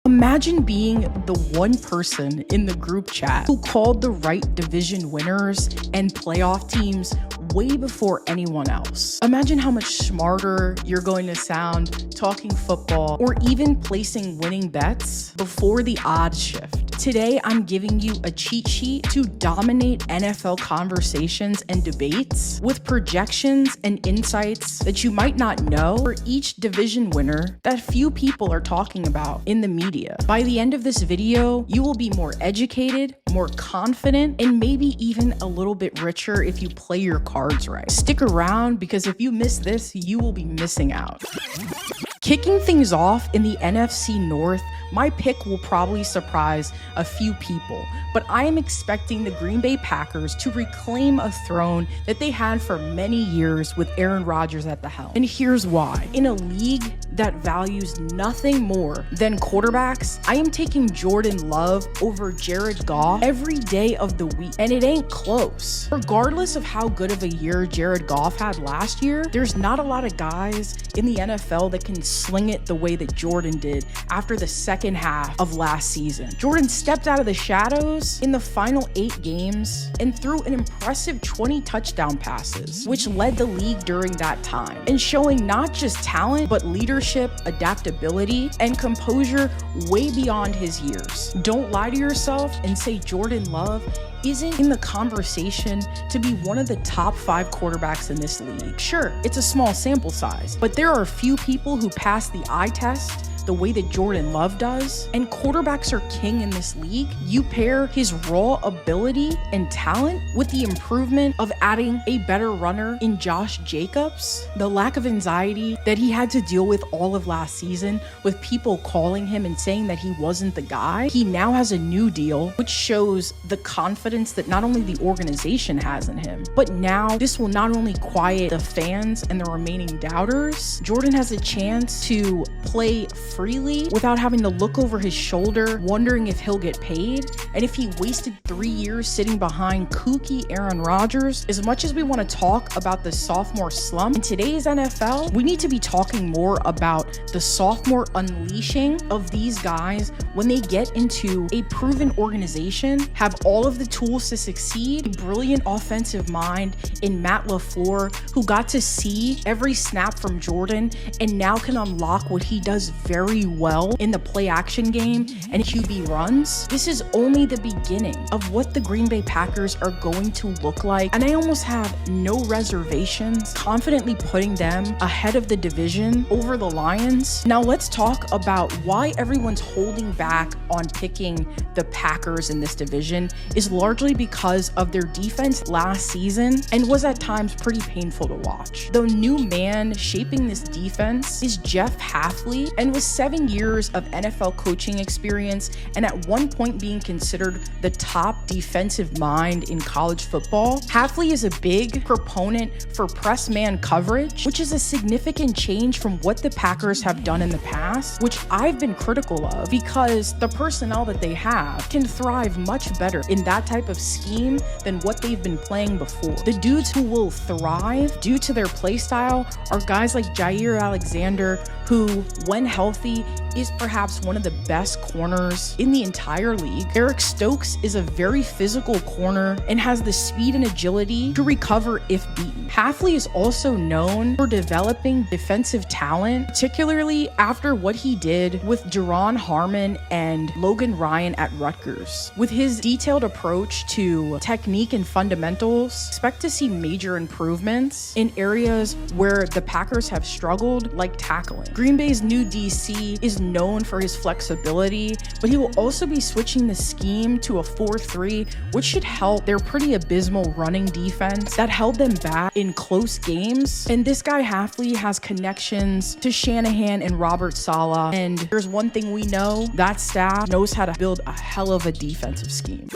Imagine being the one person in the group chat who called the right division winners and playoff teams way before anyone else. Imagine how much smarter you're going to sound talking football or even placing winning bets before the odds shift. Today, I'm giving you a cheat sheet to dominate NFL conversations and debates with projections and insights that you might not know for each division winner that few people are talking about in the media. By the end of this video, you will be more educated, more confident, and maybe even a little bit richer if you play your cards right. Stick around because if you miss this, you will be missing out. Kicking things off in the NFC North, my pick will probably surprise a few people, but I am expecting the Green Bay Packers to reclaim a throne that they had for many years with Aaron Rodgers at the helm. And here's why. In a league that values nothing more than quarterbacks, I am taking Jordan Love over Jared Goff every day of the week, and it ain't close. Regardless of how good of a year Jared Goff had last year, there's not a lot of guys in the NFL that can sling it the way that Jordan did after the second half of last season. Jordan stepped out of the shadows in the final 8 games and threw an impressive 20 touchdown passes, which led the league during that time, and showing not just talent, but leadership, adaptability, and composure way beyond his years. Don't lie to yourself and say Jordan Love isn't in the conversation to be one of the top 5 quarterbacks in this league. Sure, it's a small sample size, but there are a few people who pass the eye test the way that Jordan Love does, and quarterbacks are king in this league. You pair his raw ability and talent with the improvement of adding a better runner in Josh Jacobs, the lack of anxiety that he had to deal with all of last season with people calling him and saying that he wasn't the guy. He now has a new deal, which shows the confidence that not only the organization has in him, but now this will not only quiet the fans and the remaining doubters. Jordan has a chance to play freely without having to look over his shoulder, wondering if he'll get paid. And if he wasted 3 years sitting behind kooky Aaron Rodgers, as much as we want to talk about the sophomore slump, in today's NFL, we need to be talking more about the sophomore unleashing of these guys when they get into a proven organization, have all of the tools to succeed, a brilliant offensive mind in Matt LaFleur, who got to see every snap from Jordan and now can unlock what he does very well in the play action game and QB runs. This is only the beginning of what the Green Bay Packers are going to look like, and I almost have no reservations confidently putting them ahead of the division over the Lions. Now let's talk about why everyone's holding back on picking the Packers in this division is largely because of their defense last season and was at times pretty painful to watch. The new man shaping this defense is Jeff Hafley, and was 7 years of NFL coaching experience and at one point being considered the top defensive mind in college football. Hafley is a big proponent for press man coverage, which is a significant change from what the Packers have done in the past, which I've been critical of because the personnel that they have can thrive much better in that type of scheme than what they've been playing before. The dudes who will thrive due to their play style are guys like Jair Alexander, who, when healthy, is perhaps one of the best corners in the entire league. Eric Stokes is a very physical corner and has the speed and agility to recover if beaten. Hafley is also known for developing defensive talent, particularly after what he did with Jerron Harmon and Logan Ryan at Rutgers. With his detailed approach to technique and fundamentals, expect to see major improvements in areas where the Packers have struggled, like tackling. Green Bay's new DC is known for his flexibility, but he will also be switching the scheme to a 4-3, which should help their pretty abysmal running defense that held them back in close games. And this guy Hafley has connections to Shanahan and Robert Saleh, and there's one thing we know, that staff knows how to build a hell of a defensive scheme.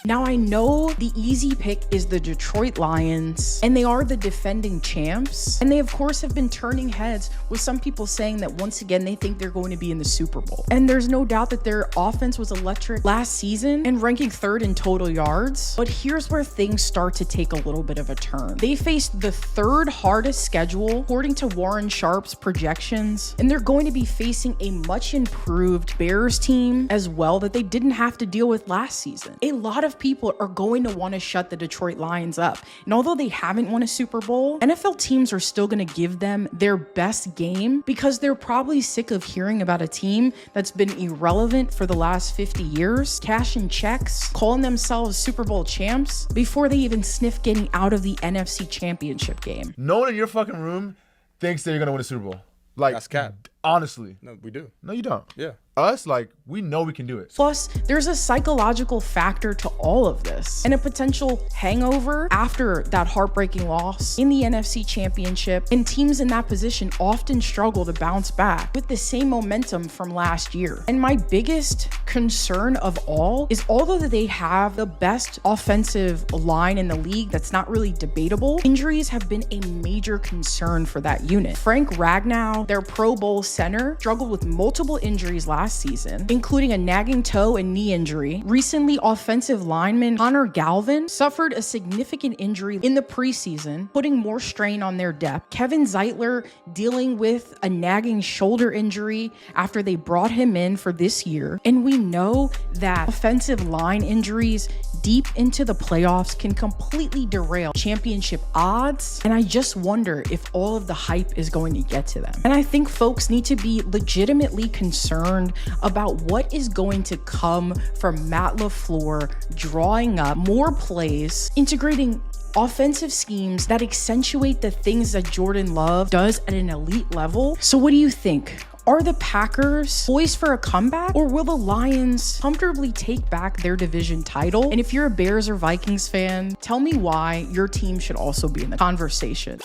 Now, I know the easy pick is the Detroit Lions, and they are the defending champs. And they, of course, have been turning heads with some people saying that once again, they think they're going to be in the Super Bowl. And there's no doubt that their offense was electric last season and ranking 3rd in total yards. But here's where things start to take a little bit of a turn. They faced the 3rd hardest schedule, according to Warren Sharp's projections, and they're going to be facing a much improved Bears team as well that they didn't have to deal with last season. A lot of people are going to want to shut the Detroit Lions up. And although they haven't won a Super Bowl, NFL teams are still going to give them their best game because they're probably sick of hearing about a team that's been irrelevant for the last 50 years, cashing checks, calling themselves Super Bowl champs before they even sniff getting out of the NFC Championship game. No one in your fucking room thinks that you're going to win a Super Bowl. Like, that's cap. Honestly. No, we do. No, you don't. Yeah. Us, like, we know we can do it. Plus, there's a psychological factor to all of this and a potential hangover after that heartbreaking loss in the NFC Championship. And teams in that position often struggle to bounce back with the same momentum from last year. And my biggest concern of all is, although they have the best offensive line in the league, that's not really debatable, injuries have been a major concern for that unit. Frank Ragnow, their Pro Bowl center, struggled with multiple injuries last season, including a nagging toe and knee injury. Recently, offensive lineman Connor Galvin suffered a significant injury in the preseason, putting more strain on their depth. Kevin Zeitler dealing with a nagging shoulder injury after they brought him in for this year. And we know that offensive line injuries deep into the playoffs can completely derail championship odds. And I just wonder if all of the hype is going to get to them. And I think folks need to be legitimately concerned about what is going to come from Matt LaFleur drawing up more plays, integrating offensive schemes that accentuate the things that Jordan Love does at an elite level. So what do you think? Are the Packers poised for a comeback, or will the Lions comfortably take back their division title? And if you're a Bears or Vikings fan, tell me why your team should also be in the conversation.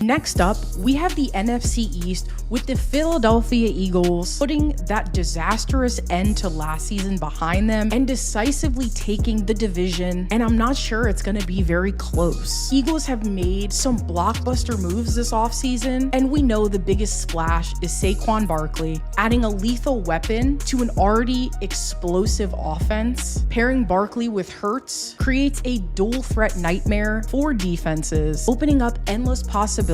Next up, we have the NFC East with the Philadelphia Eagles putting that disastrous end to last season behind them and decisively taking the division, and I'm not sure it's going to be very close. Eagles have made some blockbuster moves this offseason, and we know the biggest splash is Saquon Barkley, adding a lethal weapon to an already explosive offense. Pairing Barkley with Hurts creates a dual threat nightmare for defenses, opening up endless possibilities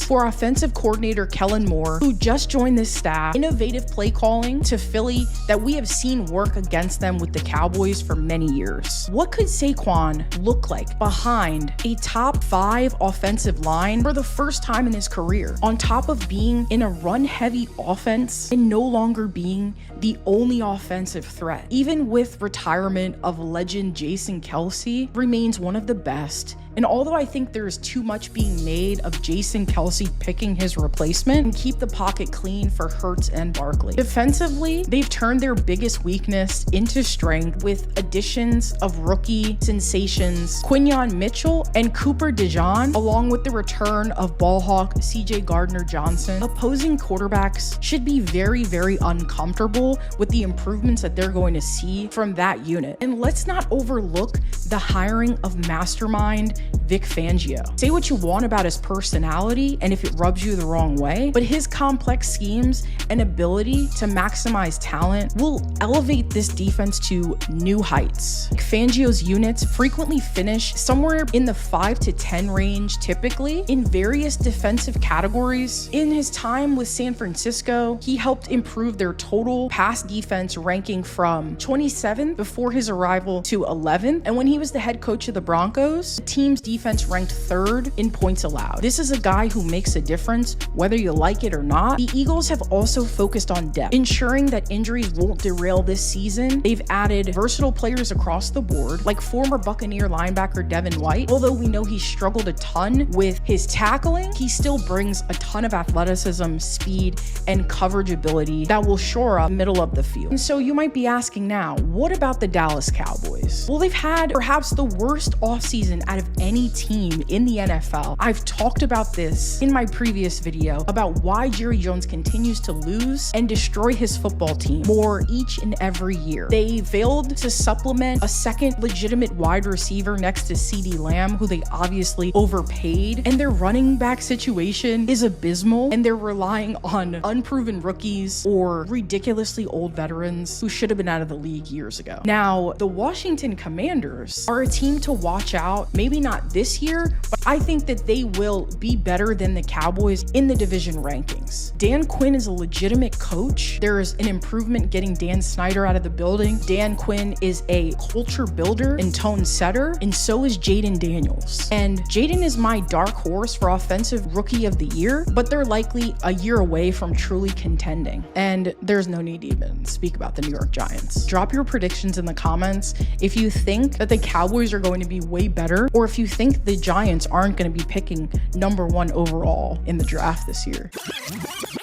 for offensive coordinator Kellen Moore, who just joined this staff. Innovative play calling to Philly that we have seen work against them with the Cowboys for many years. What could Saquon look like behind a top 5 offensive line for the first time in his career, on top of being in a run-heavy offense and no longer being the only offensive threat? Even with retirement of legend Jason Kelce, remains one of the best. And although I think there's too much being made of Jason Kelce picking his replacement, and keep the pocket clean for Hurts and Barkley. Defensively, they've turned their biggest weakness into strength with additions of rookie sensations Quinyon Mitchell and Cooper DeJean, along with the return of ballhawk CJ Gardner-Johnson. Opposing quarterbacks should be very, very uncomfortable with the improvements that they're going to see from that unit. And let's not overlook the hiring of mastermind Vic Fangio. Say what you want about his personality and if it rubs you the wrong way, but his complex schemes and ability to maximize talent will elevate this defense to new heights. Fangio's units frequently finish somewhere in the 5 to 10 range, typically in various defensive categories. In his time with San Francisco, he helped improve their total pass defense ranking from 27th before his arrival to 11th. And when he was the head coach of the Broncos, the team's defense ranked 3rd in points allowed. This is a guy who makes a difference, whether you like it or not. The Eagles have also focused on depth, ensuring that injuries won't derail this season. They've added versatile players across the board, like former Buccaneer linebacker Devin White. Although we know he struggled a ton with his tackling, he still brings a ton of athleticism, speed, and coverage ability that will shore up the middle of the field. And so you might be asking now, what about the Dallas Cowboys? Well, they've had perhaps the worst offseason out of any team in the NFL. I've talked about this in my previous video about why Jerry Jones continues to lose and destroy his football team more each and every year. They failed to supplement a second legitimate wide receiver next to CeeDee Lamb, who they obviously overpaid, and their running back situation is abysmal, and they're relying on unproven rookies or ridiculously old veterans who should have been out of the league years ago. Now, the Washington Commanders are a team to watch out, maybe not this year, but I think that they will be better than the Cowboys in the division rankings. Dan Quinn is a legitimate coach. There is an improvement getting Dan Snyder out of the building. Dan Quinn is a culture builder and tone setter, and so is Jaden Daniels. And Jaden is my dark horse for offensive rookie of the year, but they're likely a year away from truly contending. And there's no need to even speak about the New York Giants. Drop your predictions in the comments if you think that the Cowboys are going to be way better, or if you think the Giants aren't going to be picking #1 overall in the draft this year.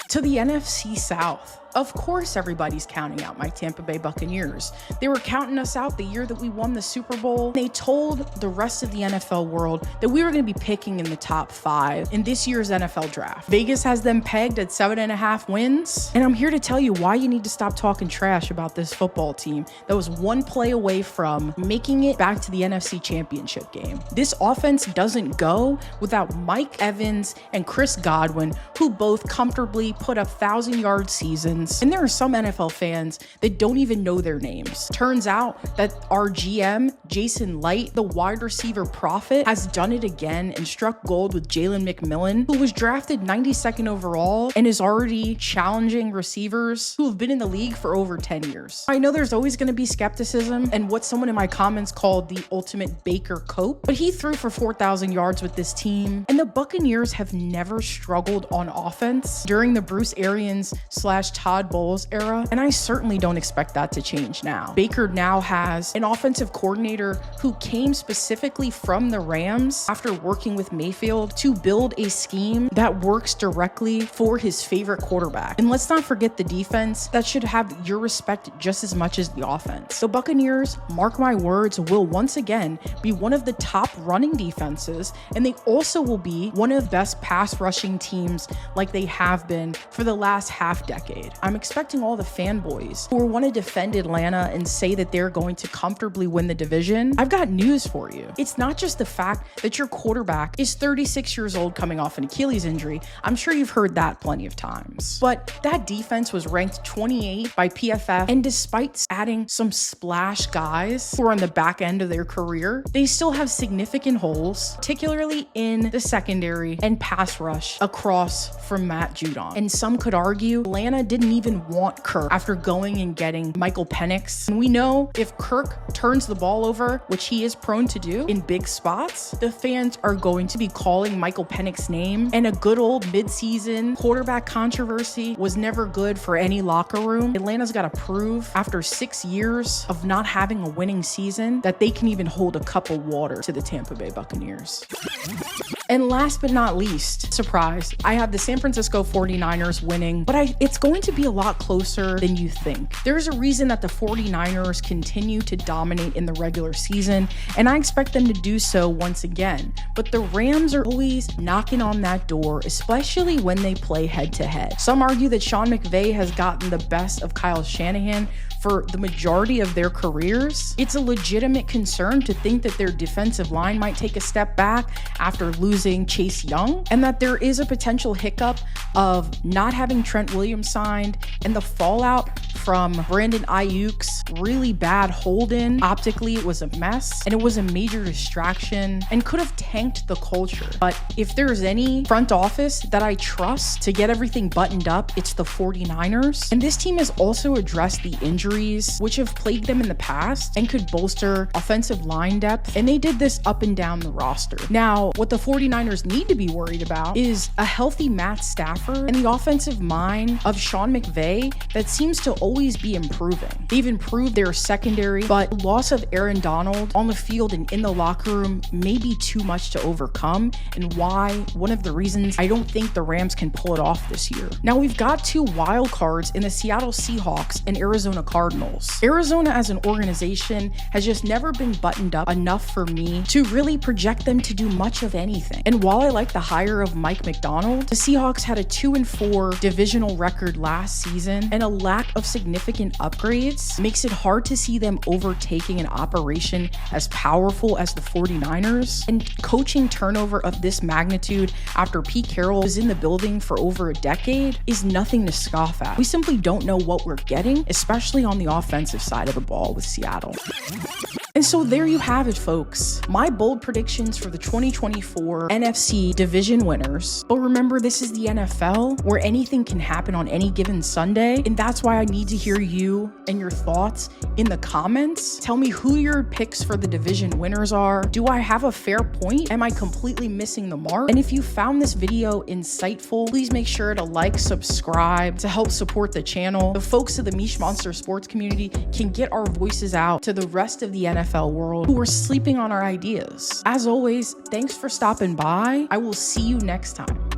To the NFC South. Of course, everybody's counting out my Tampa Bay Buccaneers. They were counting us out the year that we won the Super Bowl. They told the rest of the NFL world that we were going to be picking in the top 5 in this year's NFL draft. Vegas has them pegged at 7.5 wins. And I'm here to tell you why you need to stop talking trash about this football team that was one play away from making it back to the NFC Championship game. This offense doesn't go without Mike Evans and Chris Godwin, who both comfortably put up 1,000-yard seasons. And there are some NFL fans that don't even know their names. Turns out that our GM, Jason Light, the wide receiver prophet, has done it again and struck gold with Jalen McMillan, who was drafted 92nd overall and is already challenging receivers who have been in the league for over 10 years. I know there's always going to be skepticism and what someone in my comments called the ultimate Baker Cope, but he threw for 4,000 yards with this team. And the Buccaneers have never struggled on offense during the Bruce Arians / Todd Bowles era, and I certainly don't expect that to change now. Baker now has an offensive coordinator who came specifically from the Rams after working with Mayfield to build a scheme that works directly for his favorite quarterback. And let's not forget the defense that should have your respect just as much as the offense. The Buccaneers, mark my words, will once again be one of the top running defenses, and they also will be one of the best pass rushing teams like they have been for the last half decade. I'm expecting all the fanboys who want to defend Atlanta and say that they're going to comfortably win the division. I've got news for you. It's not just the fact that your quarterback is 36 years old coming off an Achilles injury. I'm sure you've heard that plenty of times. But that defense was ranked 28 by PFF, and despite adding some splash guys who are on the back end of their career, they still have significant holes, particularly in the secondary and pass rush across from Matt Judon. And some could argue Atlanta didn't even want Kirk after going and getting Michael Penix. And we know if Kirk turns the ball over, which he is prone to do in big spots, the fans are going to be calling Michael Penix's name. And a good old midseason quarterback controversy was never good for any locker room. Atlanta's got to prove after 6 years of not having a winning season that they can even hold a cup of water to the Tampa Bay Buccaneers. And last but not least, surprise, I have the San Francisco 49ers winning, but it's going to be a lot closer than you think. There's a reason that the 49ers continue to dominate in the regular season, and I expect them to do so once again. But the Rams are always knocking on that door, especially when they play head-to-head. Some argue that Sean McVay has gotten the best of Kyle Shanahan for the majority of their careers. It's a legitimate concern to think that their defensive line might take a step back after losing Chase Young, and that there is a potential hiccup of not having Trent Williams signed and the fallout from Brandon Ayuk's really bad hold-in. Optically, it was a mess, and it was a major distraction and could have tanked the culture. But if there's any front office that I trust to get everything buttoned up, it's the 49ers. And this team has also addressed the injuries which have plagued them in the past and could bolster offensive line depth, and they did this up and down the roster. Now, what the 49ers 49ers need to be worried about is a healthy Matt Stafford and the offensive mind of Sean McVay that seems to always be improving. They've improved their secondary, but the loss of Aaron Donald on the field and in the locker room may be too much to overcome, and why one of the reasons I don't think the Rams can pull it off this year. Now, we've got two wild cards in the Seattle Seahawks and Arizona Cardinals. Arizona as an organization has just never been buttoned up enough for me to really project them to do much of anything. And while I like the hire of Mike McDonald, the Seahawks had a 2-4 divisional record last season, and a lack of significant upgrades makes it hard to see them overtaking an operation as powerful as the 49ers. And coaching turnover of this magnitude after Pete Carroll was in the building for over a decade is nothing to scoff at. We simply don't know what we're getting, especially on the offensive side of the ball with Seattle. And so there you have it, folks. My bold predictions for the 2024 NFC Division Winners. But remember, this is the NFL where anything can happen on any given Sunday. And that's why I need to hear you and your thoughts in the comments. Tell me who your picks for the division winners are. Do I have a fair point? Am I completely missing the mark? And if you found this video insightful, please make sure to like, subscribe to help support the channel. The folks of the Mish Monster sports community can get our voices out to the rest of the NFL world who are sleeping on our ideas. As always, thanks for stopping by. I will see you next time.